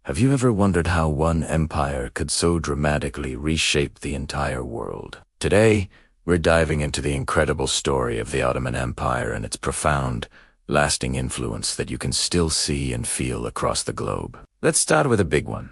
Have you ever wondered how one empire could so dramatically reshape the entire world? Today, we're diving into the incredible story of the Ottoman Empire and its profound, lasting influence that you can still see and feel across the globe. Let's start with a big one.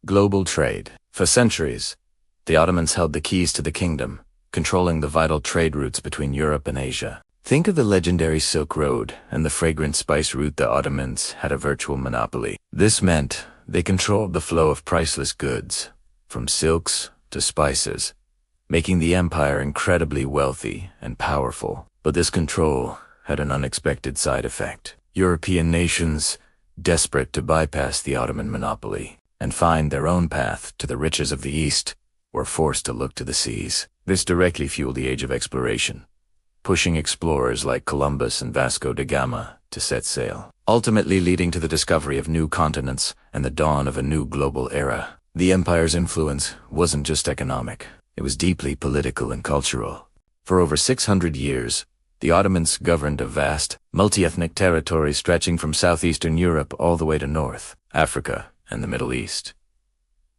Global trade. For centuries, the Ottomans held the keys to the kingdom, controlling the vital trade routes between Europe and Asia. Think of the legendary Silk Road and the fragrant spice route. The Ottomans had a virtual monopoly. This meant they controlled the flow of priceless goods, from silks to spices, making the empire incredibly wealthy and powerful. But this control had an unexpected side effect. European nations, desperate to bypass the Ottoman monopoly and find their own path to the riches of the East, were forced to look to the seas. This directly fueled the age of exploration, pushing explorers like Columbus and Vasco da Gama to set sail, ultimately leading to the discovery of new continents and the dawn of a new global era. The empire's influence wasn't just economic, it was deeply political and cultural. For over 600 years, the Ottomans governed a vast, multi-ethnic territory stretching from southeastern Europe all the way to North Africa and the Middle East.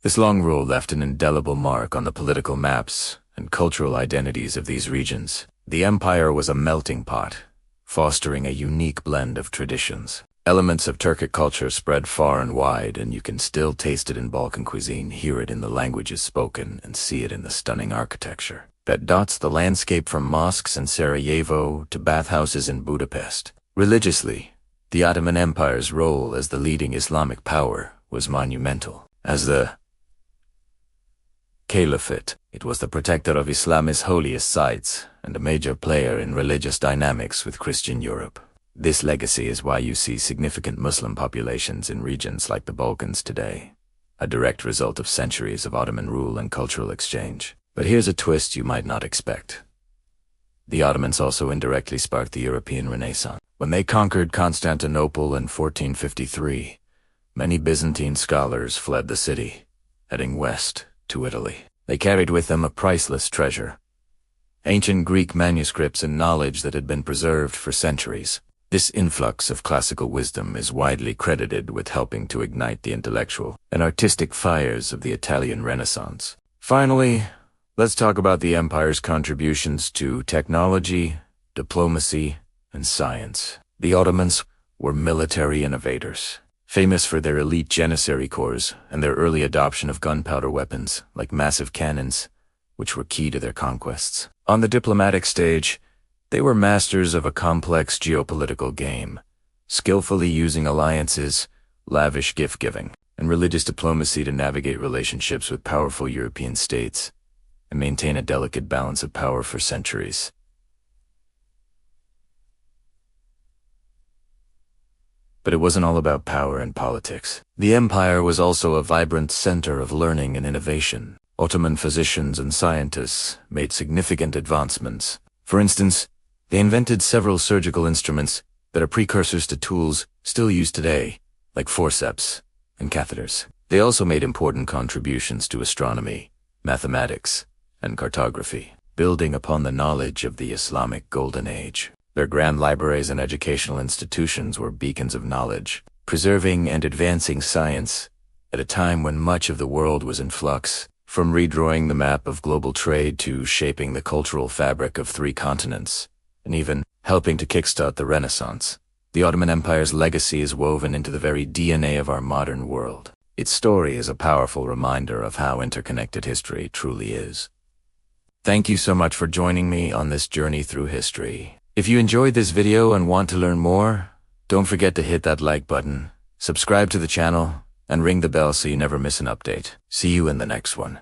This long rule left an indelible mark on the political maps and cultural identities of these regions. The empire was a melting pot, fostering a unique blend of traditions. Elements of Turkic culture spread far and wide, and you can still taste it in Balkan cuisine, hear it in the languages spoken, and see it in the stunning architecture that dots the landscape from mosques in Sarajevo to bathhouses in Budapest. Religiously, the Ottoman Empire's role as the leading Islamic power was monumental. As the Caliphate, it was the protector of Islam's holiest sites and a major player in religious dynamics with Christian Europe. This legacy is why you see significant Muslim populations in regions like the Balkans today, a direct result of centuries of Ottoman rule and cultural exchange. But here's a twist you might not expect. The Ottomans also indirectly sparked the European Renaissance. When they conquered Constantinople in 1453, many Byzantine scholars fled the city, heading west to Italy. They carried with them a priceless treasure, ancient Greek manuscripts and knowledge that had been preserved for centuries. This influx of classical wisdom is widely credited with helping to ignite the intellectual and artistic fires of the Italian Renaissance. Finally, let's talk about the empire's contributions to technology, diplomacy, and science. The Ottomans were military innovators, famous for their elite Janissary corps and their early adoption of gunpowder weapons like massive cannons, which were key to their conquests. On the diplomatic stage, they were masters of a complex geopolitical game, skillfully using alliances, lavish gift-giving, and religious diplomacy to navigate relationships with powerful European states and maintain a delicate balance of power for centuries. But it wasn't all about power and politics. The empire was also a vibrant center of learning and innovation. Ottoman physicians and scientists made significant advancements. For instance, they invented several surgical instruments that are precursors to tools still used today, like forceps and catheters. They also made important contributions to astronomy, mathematics, and cartography, building upon the knowledge of the Islamic Golden Age. Their grand libraries and educational institutions were beacons of knowledge, preserving and advancing science at a time when much of the world was in flux. From redrawing the map of global trade to shaping the cultural fabric of 3 continents, and even helping to kickstart the Renaissance, the Ottoman Empire's legacy is woven into the very DNA of our modern world. Its story is a powerful reminder of how interconnected history truly is. Thank you so much for joining me on this journey through history. If you enjoyed this video and want to learn more, don't forget to hit that like button, subscribe to the channel, and ring the bell so you never miss an update. See you in the next one.